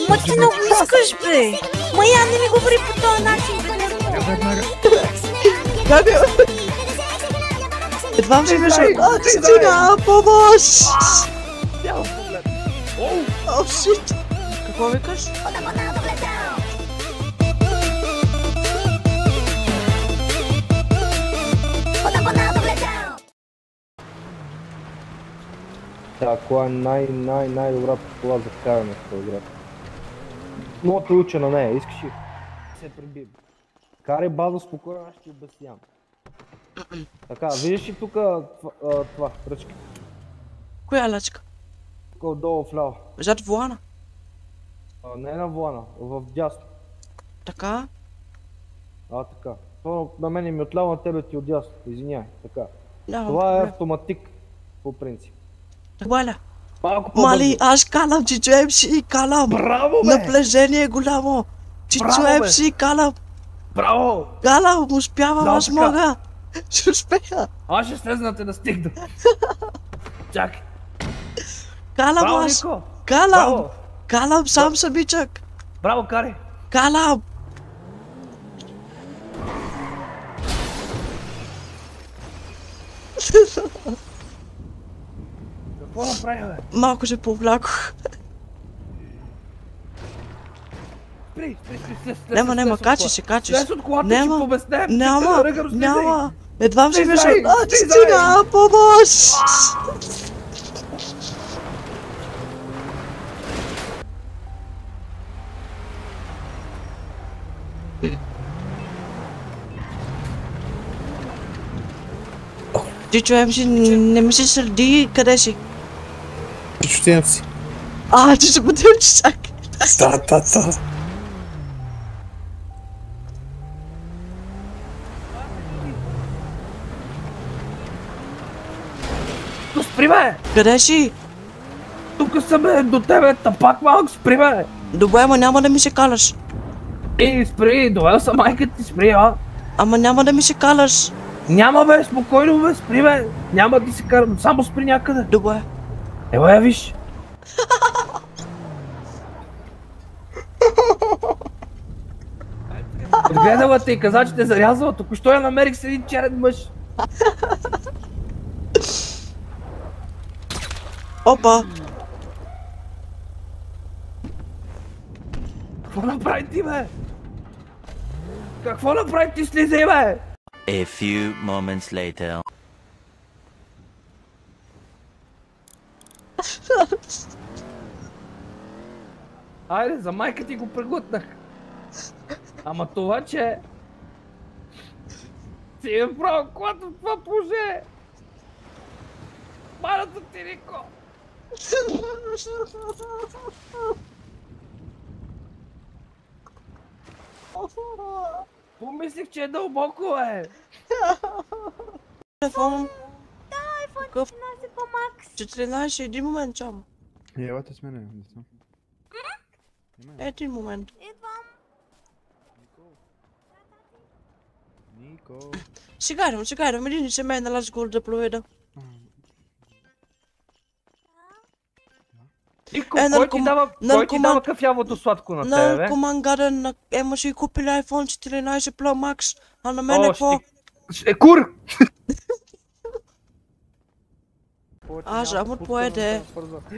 Ма ти много искаш, бе! Ма я не ми говори по този начин, бе! Как е? Едва ми беше... Стига, помощ! Няма проблем. О, шит! Какво викаш? Тя кола е най-добрата кола за каране в този град. Много те уча на нея, искаш ли? Се прибим. Карай база спокойно, аз ще ти обяснявам. Така, виждаш ли тук това, ръчка? Коя лъчка? Тук отдолу вляво. Зад вулана? Не на вулана, в дясно. Така? Така. Това на мен ми отляво, на тебе ти отдясно. Извинявай, така. Това е автоматик, по принцип. Това ли? Малко по-бързо. Мали, аз калам, Чичо MC, калам! Браво, бе! Напрежение голямо! Чичо MC, калам! Браво! Калам, успявам, аз така. мога! Ще успея! Аз ще слезна те да стигна. Чакай. Калам Браво, аз! Нико! Калам! Браво! Калам сам самичък! Браво, карай! Калам! Какво направи, бе? Малко се повлякох. Спри! Нема, качи се. Слез от колата, ще побеснем! Няма! Едва ми се беше... Слизай! Стига, помощ! Чичо MC, не ми се сърди, къде си? Чичо MC. Ти се подил, че чакай. Да. Спри, бе! Къде си? Тук съм, бе, до тебе, тапак малко, спри, бе! Добре, ама няма да ми се калаш. Спри, довел съм майка ти, спри, а! Ама няма да ми се калаш. Няма, бе, спокойно, бе, спри, бе! Няма да ти се карам, само спри някъде. Добре. Ева я виж. Отгледала те и каза, че те зарязала, току-що я намерих с един черен мъж. Опа. Какво направи ти, бе? Какво направи ти, слизай, бе? A few moments later. Айде, за майка ти го преглътнах. Ама това, че... си е правил колата в това положение. Марата ти, Нико! Помислих, че е дълбоко, бе! Телефон. Да, iPhone 14 Pro Max. 14, един момент, чам. Елате с мене, не знам. Един момент. Идвам. Нико. Сега идвам, един семейен разговор да проведа. Нико, кой ти дава кафявото сладко на тебе, бе? Наркоман ема си купили iPhone 14 Pro Max, а на мен е по... Кур! Рамот поеде.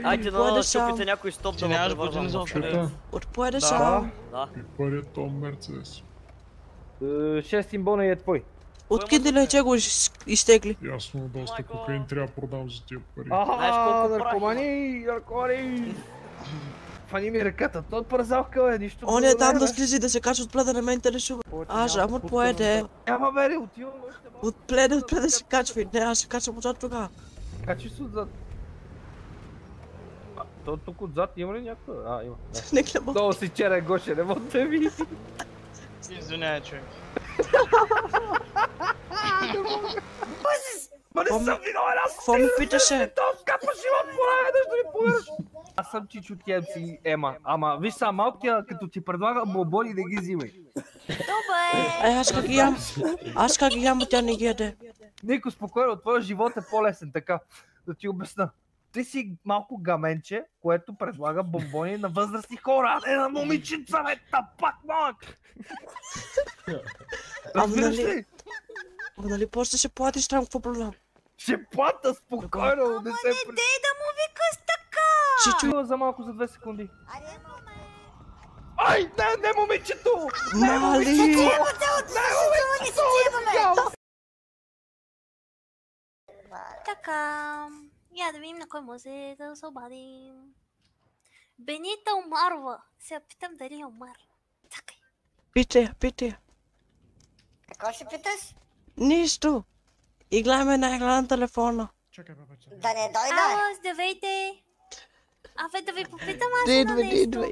Айде да щупите някой стоп да ме превървам. Отпоеде сам. Да. Кой е то Мерцедес? 6 симбона и е твой. Откъде че го изтегли? Ясно, доста кокаин трябва да продам за тия пари. Наркомани! Фани ми ръката, той пързалка, бе, нищо. Он е там да слизи да се качва отпледа, не ме интересува. Рамот поеде. Няма, бе, отивам още. Отпледа се качва. Не, аз се качвам отзад тогава. Качи се отзад. То тук отзад има ли някаква? Има. Не гледа. Долу си черен Гоше, не мога да види. Извиняй, човек. Ма не съм виновен, аз Какво ми питаше? то скапа живот, моля, да ми повярваш. Аз съм Чичо TMC Ема, ама виж са малкия, като ти предлага бобони, не ги взимай. Добре. Аз как ги ям, тя не ги яде. Нико, спокойно, твоя живот е по-лесен, така. Да ти обясна. Ти си малко гаменче, което предлага бомбони на възрастни хора, а не на момиченца, бе, тапак малък! Разбираш ли? Нали после ще платиш там, какво проблем? Ще плата спокойно, не се... Дей да му викаш така! Чичо за малко за 2 секунди. Ай, не момичето! Мали! Така, я да видим на кой може да се обадим. Бенита умарва. Сега питам дали е умар. Чакай. Питай. Какво ще питаш? Нищо. И гледаме на телефона. Чакай, баба, чакай. Да не дойде. Ало, здравейте. Абе да ви попитам аз едно нещо. Идвай.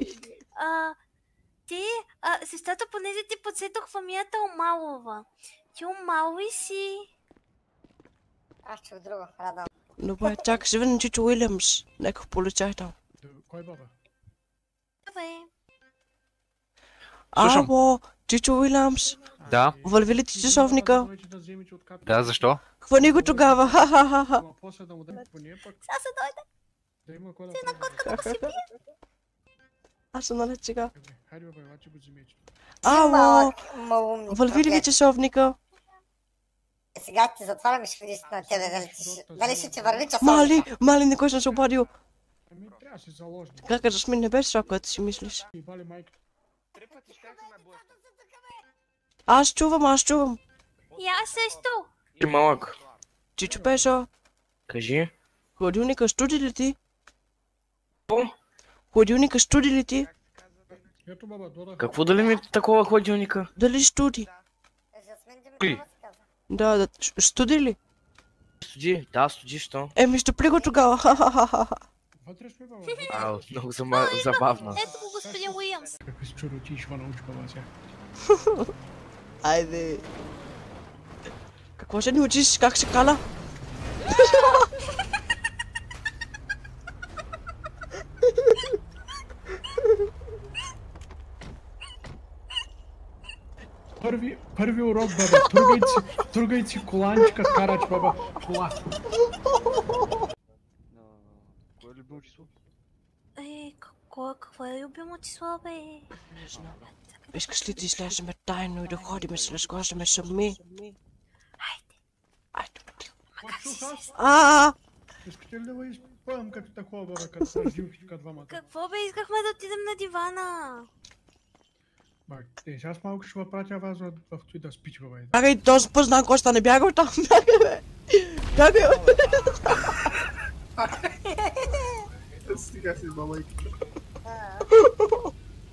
Сестрата, понеже ти подсетох фамилията Омалова. Ти Омал ли си? Аз чух друго, радвам. Добре, чакай, ще видим Чичо Уилямс. Някакъв полицай там. Кой баба? Добре. Ало, Чичо Уилямс. Да, Върви ли ти часовника? да, защо? Хвани го тогава, ха-ха-ха. После да му дадем по нея пък. Сега се дойде. Да има кой да Една котка да го си пие. Аз съм нали сега. Хайде баба, елаче го вземече. Ало, Малумник. върви ли ви часовника? Сега ти затварям и ще видиш на тебе дали ще ти върви часовника. Мали, никой не се обадил. Ами трябва да си заложни. Как Жасмин не беше това, което си мислиш? И бали майката. Аз чувам. И аз също. И малък. Чичо Пешо, Кажи. хладилника студи ли ти? Какво? Хладилника студи ли ти? Ето баба, додах. Какво дали ми такова хладилника? Дали студи? Кои? Да, студи ли? Студи? Да, студи, що? Еми, ще го тогава, ха-ха-ха. Вътре сме баба. Ау, много забавно. Ето го господин Уилямс. Какви си чуроти ще научи баба сега. Айде. Какво ще ни учиш? Как се кала? Първи урок, баба. Тръгай си коланчика, карач, баба. Кола. Кое е любимо число? Какво е любимо число, бе? Не знам. Искаш ли да излезем тайно и да ходим с разглаждаме сами? Айде, тихо. Искате ли да ви изпълням като такова, баба, като са жилкичка двамата? Какво бе? Искахме да отидем на дивана. Сега аз малко ще въпратя вас в той да спич, баба. Бягай, този познан Коста, не бягай оттам, бягай, бе. Сега си бабайката.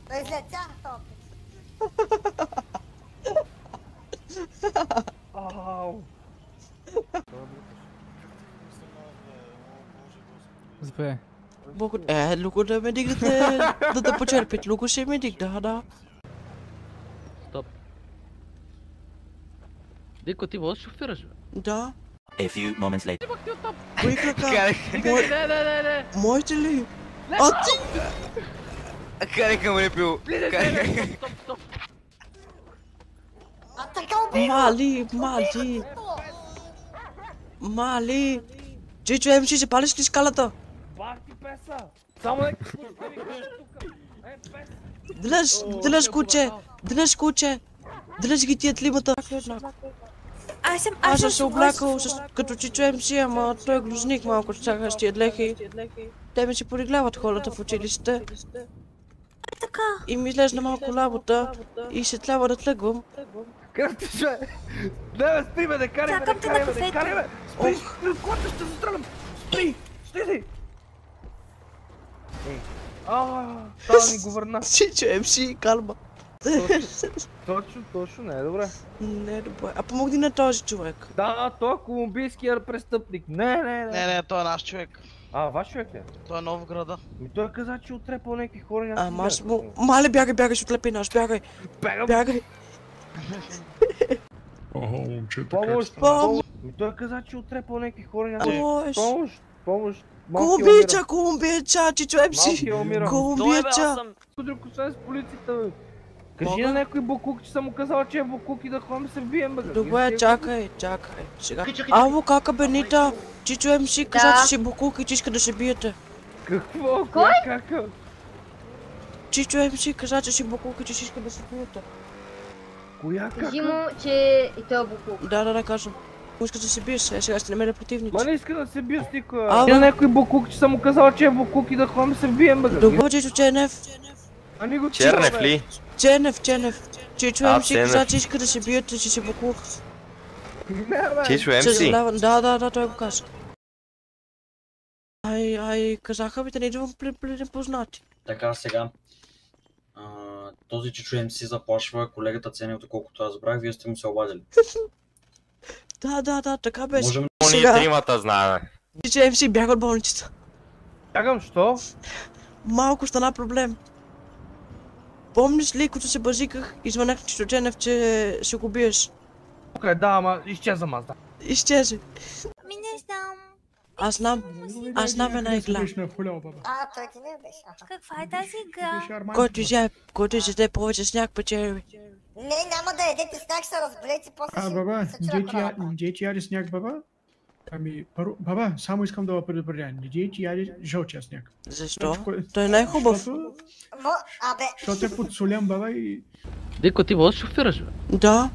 Той излетя, топи. Ау! Заповядай. Луко да ме дигнете, да почерпите, Луко ще ме дигна, да. Стоп. Дико, ти водиш шофираш, бе? Да. A few moments later. Кои крака? Моите ли? А ти? Карай към репил. А така убий! Мали. Чичо, МС, ще палиш ли скалата? Бах ти песа! Само нека Дръж куче. Дръж ги тия климата. Аз съм се облякал като Чичо МС, ама той е глузник малко, чакаш тия дрехи. Те ми си поригляват хората в училище. Така. И ми излезна малко работа и се трябва да тръгвам. Къде ти ще? Не, спи бе, не карай бе, Чакам те на кафето. Спи, колата ще се стрелям! Спи, си! Това ми го върна. Чичо МС, калма. Точно, не е добре. Не е добре. А помогни на този човек. Да, той е колумбийският престъпник. Не. Не, той е наш човек. Ваш човек ли? Той е нов в града. Той каза, че отрепал някакви хора. Ама аз му... Мале, бягай, ще отлепи наш, бягай. Бягай. Момче, Помощ! Той каза, че отрепал някакви хора. Помощ! Колумбийча, Чичо МС. Колумбийча. Друг освен с полицията, бе. Кажи на някой букук, че съм му казал, че е букук и да ходим се вбием, бе. Добре, чакай. Сега. Ало, кака Бенита? Чичо МС каза, че си букук и че иска да се биете. Какво? Кой? Какъв? Чичо МС каза, че си букук и че си иска да се биете. Коя Кажи какъв? му, че и той е букук. Да, казвам. Искаш да се биеш, сега сте намерили противници. Ма не иска да се бие стика. Ало? На някой букук, че съм му казал, че е букук и да ходим се вбием, бе. Добре, Чичо Ченев. А не го Чернев ли? Ченев. Чичо МС Ченев. каза, че иска да се биете, че си букук. Не, бе. Чичо МС? Съжалявам, да, той го каза. Ай, казаха ми да не идвам при непознати. Така, сега. Този Чичо МС заплашва колегата Ценев, доколкото аз разбрах, вие сте му се обадили. Да, така беше. Можем Ние тримата знаем. Чичо МС бях от болницата. Чакам, що? Малко стана проблем. Помниш ли, като се базиках, извънах Чичо Ченев, че ще го биеш? Окей, да, ама изчезвам аз, да. Изчезе. Ми не знам. Аз знам една игла. Беше нахулял, баба. Той ти не беше. Аха. Каква е тази игра? Беше арманчо. Който изяде повече сняг, печели. Не, няма да ядете сняг, ще разболете, после ще Баба, се чуя колата. не дейте яде сняг, баба. Ами, първо, баба, само искам да ви предупредя, не дейте яде жълчия сняг. Защо? Той е най-хубав. Защото е подсолен, баба, и... Деко, ти воз шофираш, бе? Да.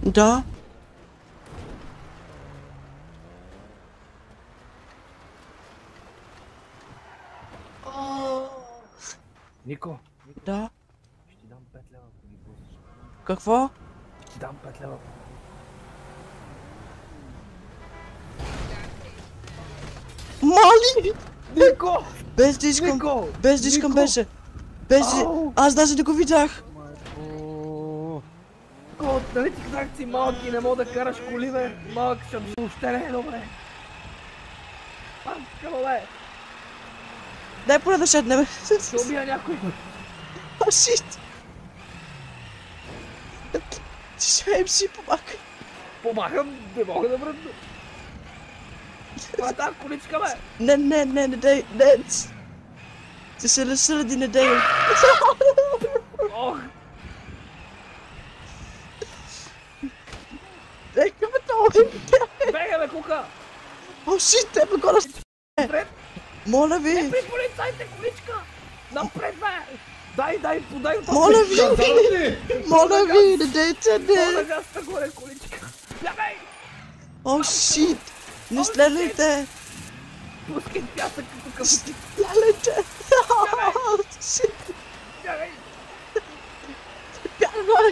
Да. Нико. Да. Ще ти дам 5 лева, ако ми пуснеш. Какво? Ще ти дам 5 лева. Моли! Нико! Без да искам. Нико! Без да искам беше. Аз даже не го видях. Нико, нали ти казах, си малки и не мога да караш коли, бе? Малък съм, въобще не е добре. Мамка, бе! Дай поне да седне, бе. Ще убия някой. О, шит! Ще си помагай. Помагам, не мога да мръдна. Това е тази количка, бе! Не, дай. Ти се разсърди, не дай. Ох! Нека ме това. Бега, бе, кука! О, шит, те ме гора. Моля ви. Не при полицайите, количка! Напред, бе! Дай, подай от Моля ви, не дейте, Моля не. газта горе, количка! Бягай! О, шит. Не стреляйте. Пускай пясък като къпоти! Стреляйте. Шит. Бягай! Бягай.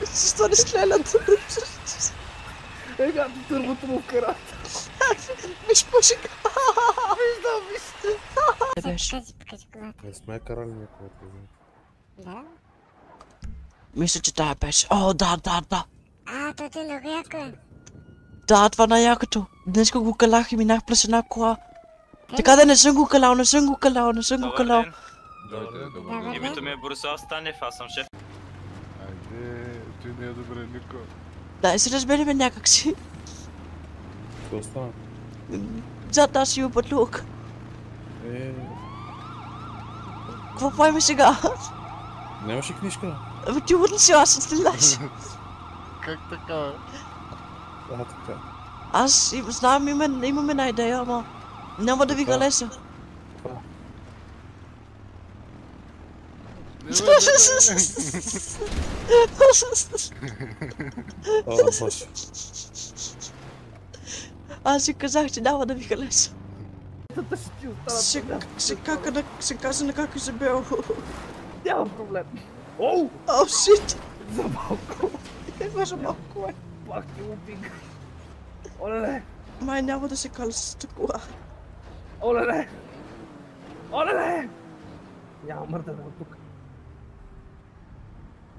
Защо не стрелят? Ега, турбото му в карата. Виж пушек. Виж. Не сме карали някога. Да? Мисля, че тая беше. О, да. То ти е много яко. Да, това най-якото. Днес го калах и минах през една кола. Така да не съм го калял. Името ми е Борислав Станев, аз съм шеф. Айде, той не е добре, Нико. Дай се разбереме някакси. Какво стана? Зад нас има пътлук. Какво правим сега? Нямаш ли книжка? Абе ти урни си, аз стреляш. Как така? Така. Аз знам, имам една идея, ама няма да ви халеса. Аз си казах, че няма да ви халеса. Се каза на как се бил. Няма проблем. Оу! О, шит! За малко. За малко, е. Пак ти лупик. Олеле! Май няма да се каля с такова. Олеле! Няма мърда да тук.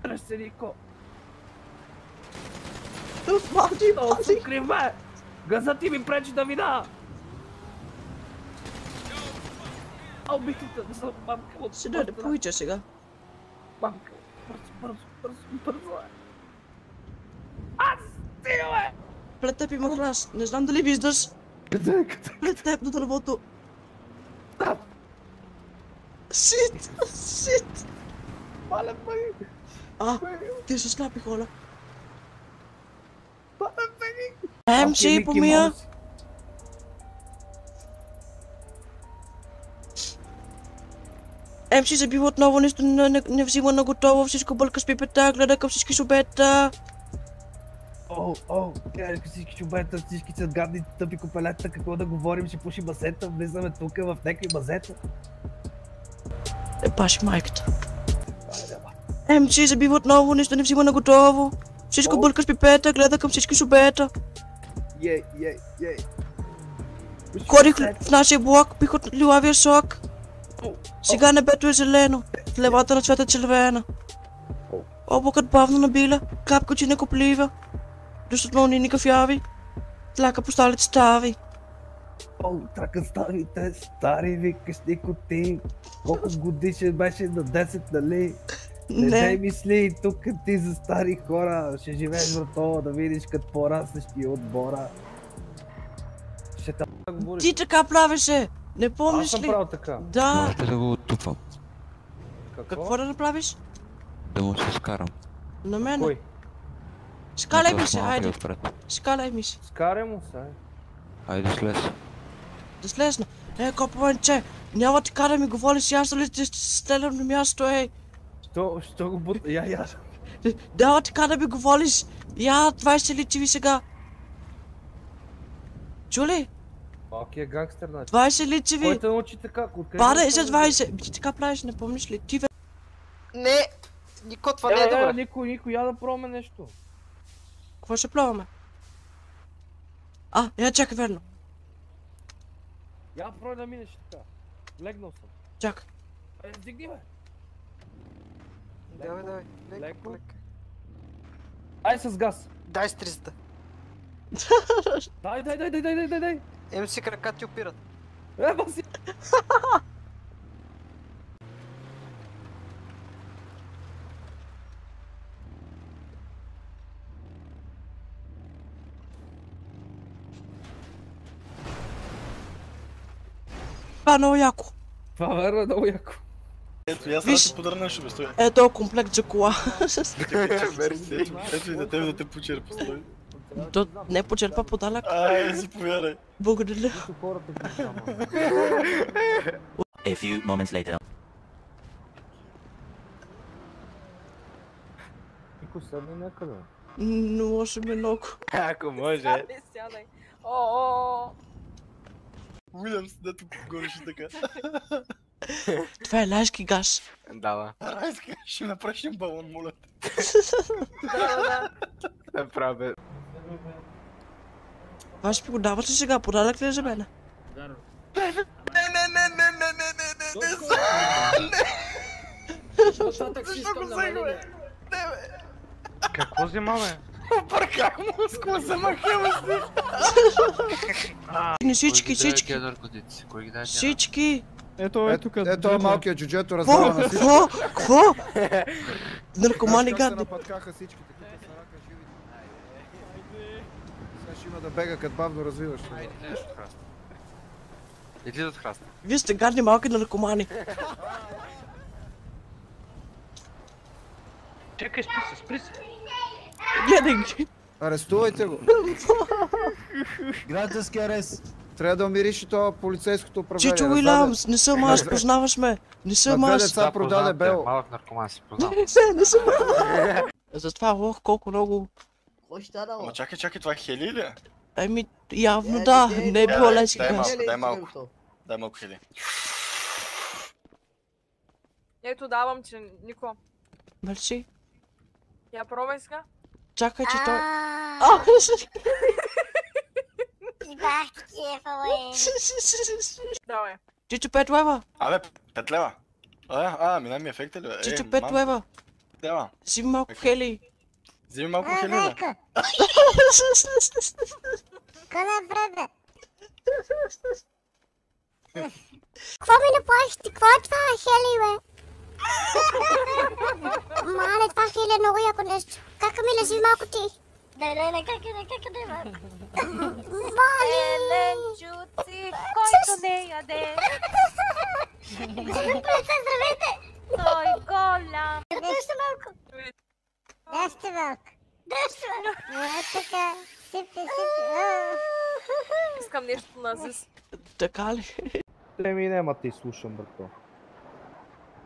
Дръж се, Нико. Много съм крив, бе! Газът ти ми пречи да видя! Убитите да са мамка от... Ще дойде повича сега. Мамка, бързо, бе! Аз, стига, бе! Пред теб има храст, не знам дали виждаш. След теб до дървото. Шит! Мале, бъги! Ти се слапи, хора. МС, помия! МС забива отново, нищо не взима на готово, всичко бърка с пипета, гледа към всички шубета. Всички шубета, всички са гадни, тъпи копелета, какво да говорим, ще пуши басета, влизаме тук в някакви базета. Баши майката. МС забива отново, нищо не взима на готово, всичко бърка с пипета, гледа към всички шубета. Корих в нашия блок, пих от лилавия сок. Сега небето е зелено, левата на цвета червена. Облакът бавно набиля, капка че не коплива. Дъждът мълнини кафяви, тляка по сталите стави. Трака ставите, стари викаш нико ти. Колко годишен беше на 10, нали? Не мисли, тук ти за стари хора. Ще живееш вратова да видиш като пораснеш ти отбора. Ще те говориш. Ти така правеше! Не помниш ли? Аз съм правил така. Да. Можете да го оттупвам. Какво да направиш? Да му се скарам. На мен? Кой? Скаляй ми се, айде. Скаляй ми се. Скарай му се. Айде слез. Да слезна. Копаванче, няма така да ми говориш, аз ли ще стелям на място, Що го бута? Я. Няма така да ми говориш. Я, 20 личеви сега. Чули? Малки е гангстер, значи. 20 личеви. Кой те научи така? Пада и за 20. Ти така правиш, не помниш ли? Ти Не! Нико, това не е добре. Никой, я да пробваме нещо. Какво ще пробваме? Я чакай, верно. Я пробвай да минеш така. Легнал съм. Чакай. Вдигни, бе. Давай. Леко. Ай с газ. Дай с 300. Дай. МС крака ти опират. Баси. Това е много яко. Това верно е много яко. Ето, аз трябва да ти подарна нещо, бе, стой. Ето комплект за кола. Ето и за теб да те почерпа, стой. То не почерпа подарък. Заповядай. Благодаря. A few moments later. Никой седне някъде. Не може ми много. Ако може. Сядай. Уилямс, дето гориш така. Това е лайски газ. Да. Райска, ще направиш им балон, моля те. Да. Направя. Това ще го даваш ли сега? Подарък ли е за мене? Не. Какво взема, бе? Парках мускул, замахаме с Не всички. Кой ги даде? Всички. Ето Ето малкият джуджето раздава на всички. Какво? Наркомани гадни. Напъткаха всичките, тук са рака живи. Сега ще има да бега, като бавно развиваш. Иди от храста. Вие сте гадни малки наркомани. Чекай, спри се. Гледай ги. Арестувайте го. Граждански арест. Трябва да умириш и това полицейското управление. Чичо Уилямс, не съм аз, познаваш ме. Не съм На две аз. деца продаде Бел. Малък наркоман си познал. Не съм. Затова колко много. Ама чакай, това е Хели ли? Ами, явно да, не е било лесно. Дай малко. Дай малко Хели. Ето давам, че Нико. Мерси. Я пробвай сега. Чакай, че той... Бах ти е, фале. Давай. Чичо 5 лева. Абе, 5 лева. Мина ми ефекта ли? Чичо 5 лева. Дева. Взими малко Хели. Вземи малко Хели, бе. Къде бреде? Какво ми направиш ти? Какво е това, Хели, бе? Мале, това Хели е много яко нещо. Кака ми лези малко ти? Еленчуци, който не яде. Здравейте! Той голям. Дръжте малко. Дръжте малко. Дръжте малко. Така. Сипте. Искам нещо на Зис. Така ли? Ми нема те слушам, брато.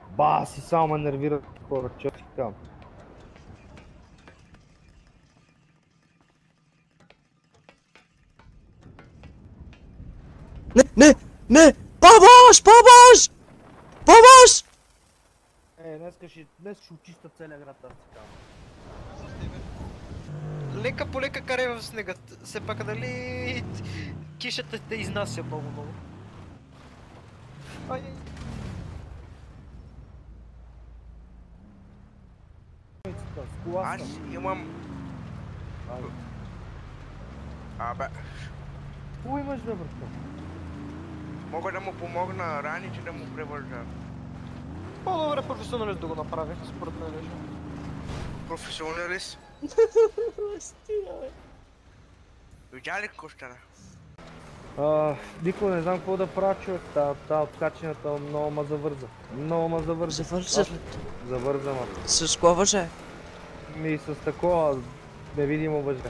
Ба, си само ме нервират хора, че ти кам. Не! Помощ! Помощ! Помощ! Днес ще очиста целия град, аз ти кам. Лека по лека карай в снега. Все пак дали кишата те изнася много. Ай. Аз имам... Абе... Кого имаш бе, брато? Мога да му помогна рани, че да му превържа. По-добре професионалист да го направи, според мен лежа. Професионалист? Видя ли кощана? Никой не знам какво да правя, човек. Та откачената много ма завърза. Завърза ма. С кого въже? Ми с такова невидимо въже.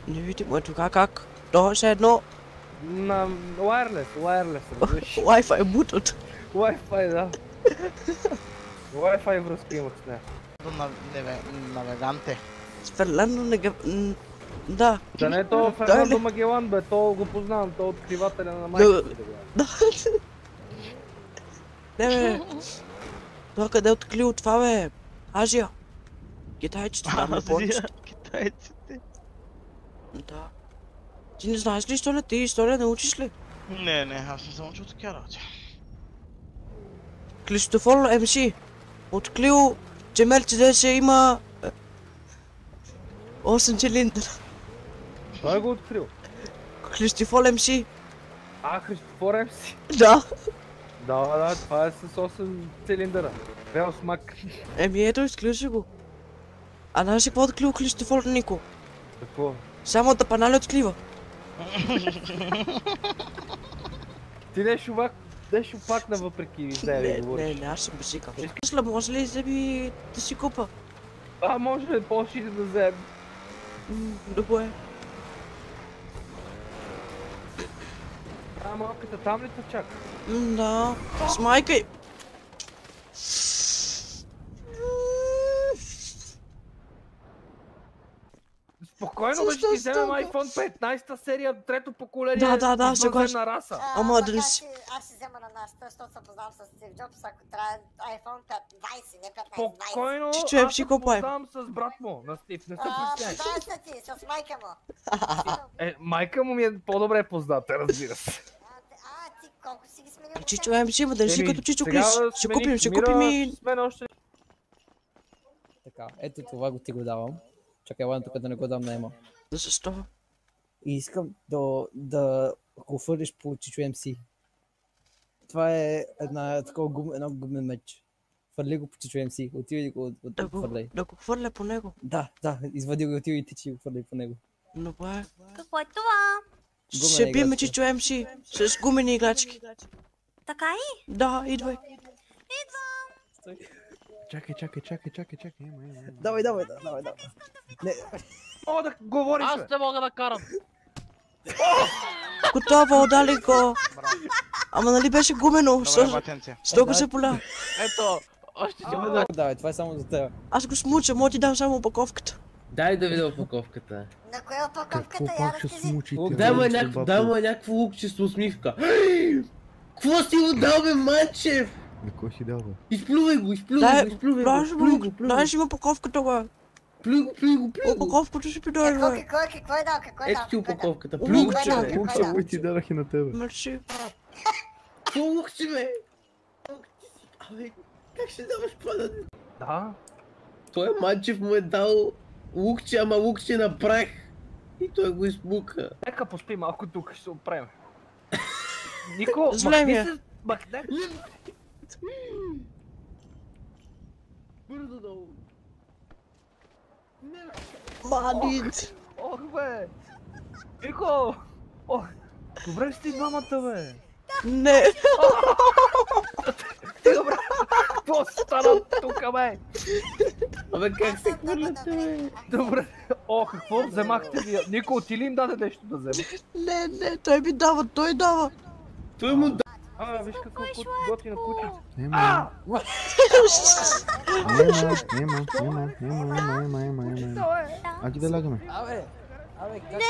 Невидимо е тогава как? То ще едно... На wireless, разбираш. Wi-Fi бутът. Wi-Fi, да. Wi-Fi връзка имат с нея. Навеганте. С Ферландо да. Да не е то Фернандо Магелан, бе, то го познавам, то откривателя на майката. Да. Не бе. Това къде е открил това бе? Азия. Китайците там на почта. Китайците? Да. Ти не знаеш ли история? Ти история не учиш ли? Не, аз не съм учил такива работи. Кристофор МС открил, че Мерцедес има 8 цилиндъра. Той го открил? Кристофор МС. Кристофор МС? Да. Да, това е с 8 цилиндъра. Реал смак. Ето, изклил си го. А знаеш ли какво открил Кристофор Нико? Какво? Само да панали открива. Ти нещо пакна въпреки идея да говориш. Не, аз съм бесикав. Мисля, може ли да си купа? Може ли по-шите да взем? Добре. Малката там ли те чака? Да, с майка й. Спокойно бе, ще ти вземем iPhone 15-та серия, трето поколение. Да, извънземна раса. Ама да ли си... Аз ще взема на нас, защото се познавам с Стив Джобс, ако трябва iPhone 20, не 15, 20. Спокойно, аз се познавам с брат му, на Стив, не се притесняй. Познавам се ти, с майка му. Майка му ми е по-добре позната, разбира се. Ти колко си ги сменил? Чичо МС, да не си като Чичо Клис. Ще купим и... Така, ето това ти го давам. Чакай, ладно тук да не го дам на Ема. Защо? И искам да го фърлиш по Чичо МС. Това е едно гумен меч. Фърли го по Чичо МС, отивай го фърляй. Да го хвърля по него? Да, извади го, отивай и ти го фърляй по него. Добре. Какво е това? Ще биме Чичо МС с гумени играчки. Така и? Да, идвай. Идвам. Чакай. Давай. Не. Мога да говориш, Аз не мога да карам. Готово, дали го. Ама нали беше гумено? Стога се поля. Ето, още ти Да, давай, това е само за теб. Аз го смуча, мога ти дам само опаковката. Дай да видя опаковката. На коя опаковката? Я разкажи. Дай му някакво лукче с усмивка. Какво си му дал бе, Манчев? На кой си дал бе? Изплювай го. Дай си му опаковката, бе. Плюй го. Опаковката си пидай, бе. Какво е дал? Ето ти опаковката. Плюй го, бе. Лукче ти дадах и на тебе. Мерси. Какво лукче, бе? Абе, как ще даваш това? Да. Той Манчев му е дал лукче, ама лукче на прах. И той го измука. Нека поспи малко тук, ще се оправим. Нико, махни се. Бързо долу. Манит. Ох, бе! Ико! Ох, добре сте двамата, бе! Не! Добре! Какво стана тука, бе? Абе, как се хвърляте, бе? Добре. О, какво вземахте вие? Нико, ти ли им даде нещо да вземе? Не, той ми дава, той дава. Той му да... Виж какво готина кучица. Няма. Аки да лягаме. Абе, как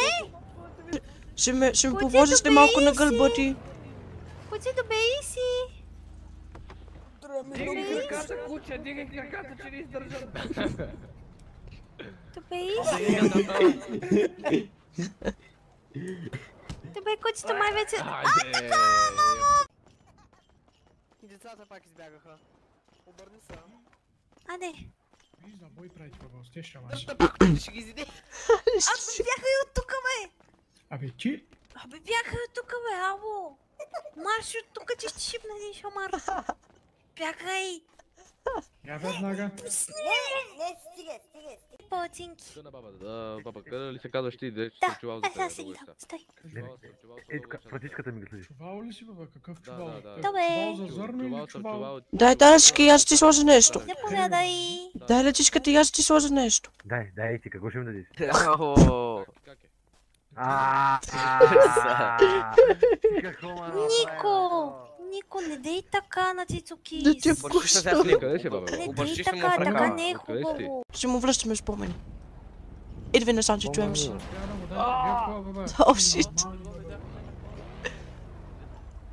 Ще ме повозиш ли малко на гълбати? Кучето бей си. Дигай краката, куча, дигай краката, че не издържам. Добей си. Добей, кучето май вече... И децата пак избягаха. Обърни се. Аде. Виж да бой правите, баба, стеша маши. Ще ги изиди. Абе, бяха и от тука, бе. Абе, ти? Абе, бяха и от тука, бе, ало. Марши от тука, че ще шипна един шамар. Бягай. Я веднага. Не, стига. Палцинки. Баба, къде ли се казваш ти? Да, сега си ги дам, стой. Вратичката ми ги следи. Чувал ли си, баба? Какъв чувал? Добре. Чувал за зърно или чувал? Дай лечичка и аз ти сложа нещо. Заповядай. Дай лечичката и аз ти сложа нещо. Дай ти, какво ще ми дадеш? Нико, не дей така на Цицуки. Да ти е вкусно. Не дей така не е хубаво. Ще му връщаме спомени. Идви насам, че чуем си. О, шит.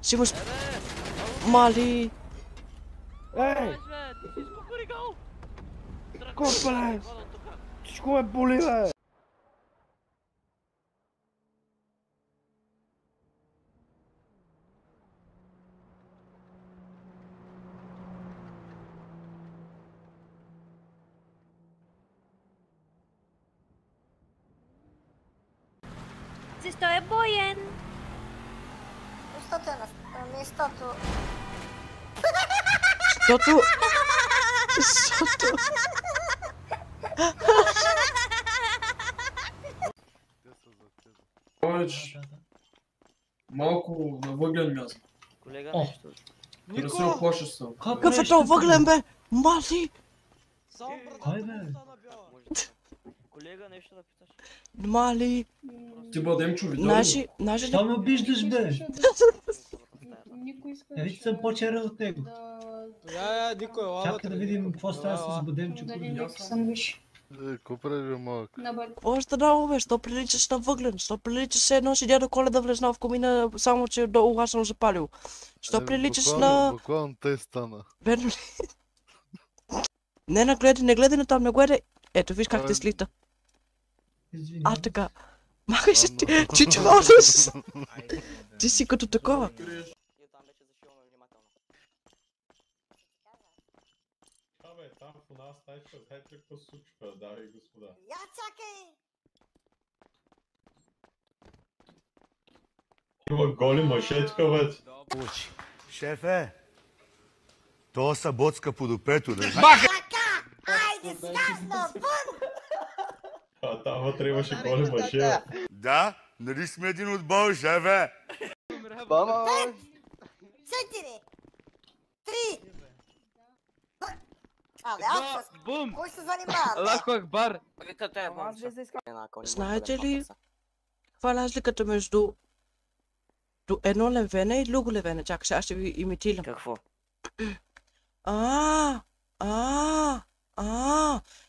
Ще му... Мали. Ей! Копале! Всичко ме боли, бе! Защо е боен? Защото е на... Защото... Защото... Повече. Малко на въглен газ. Колега, О, нещо. Красиво почество. Какъв е то въглен, бе? Мали! Кой, бе? Колега, нещо да питаш. Мали! Ти бъдем чуви, Наши... Що ме обиждаш, бе? Виж съм по-черен от него. Никой, лава. Чакай да видим какво става с бъдемче. Какво прави, малък? Още много, бе, що приличаш на въглен, що приличаш едно си дядо Коледа влезнал в комина, само че долу аз съм запалил. Що приличаш на... Буквално тъй стана. Верно ли? Не гледай на там, не гледай. Ето, виж как те слита. Така. Махай се ти, чичувалиш. Ти си като такова. Там в нас стаечка, знаете какво се случва, дами и господа. Я чакай! Има голи мъжечка, бе. Шефе, то са боцка под опето, не Така! Айде, скасно, вън! А там вътре имаше голи мъже. Да, нали сме един от бол, шефе? 5, 4, 3. Абе, аз с... Кой се занимава, бе? Аллаху акбар. Знаете ли каква е разликата между едно левене и друго левене? Чакай, сега ще ви имитирам. Какво?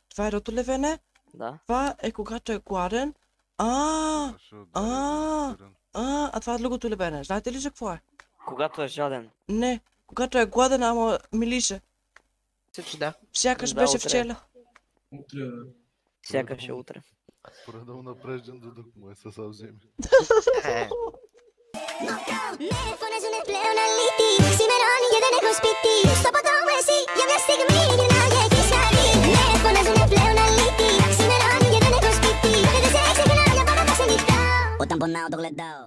Това е едното левене. Да. Това е когато е гладен. А това е другото левене. Знаете ли за какво е? Когато е жаден. Не, когато е гладен, ама милише. Да. Сякаш беше вчера. Утре, Сякаш е утре. Поредал напрежден дудък му е със вземи. Telefones un empleo una liti, si me non io dene cospiti, sto potome si, io mi stigmi, io na ye chi sali. Telefones un empleo una liti, si me non io dene cospiti, io de sexy che na ya para da senita. O tamponao dogledao.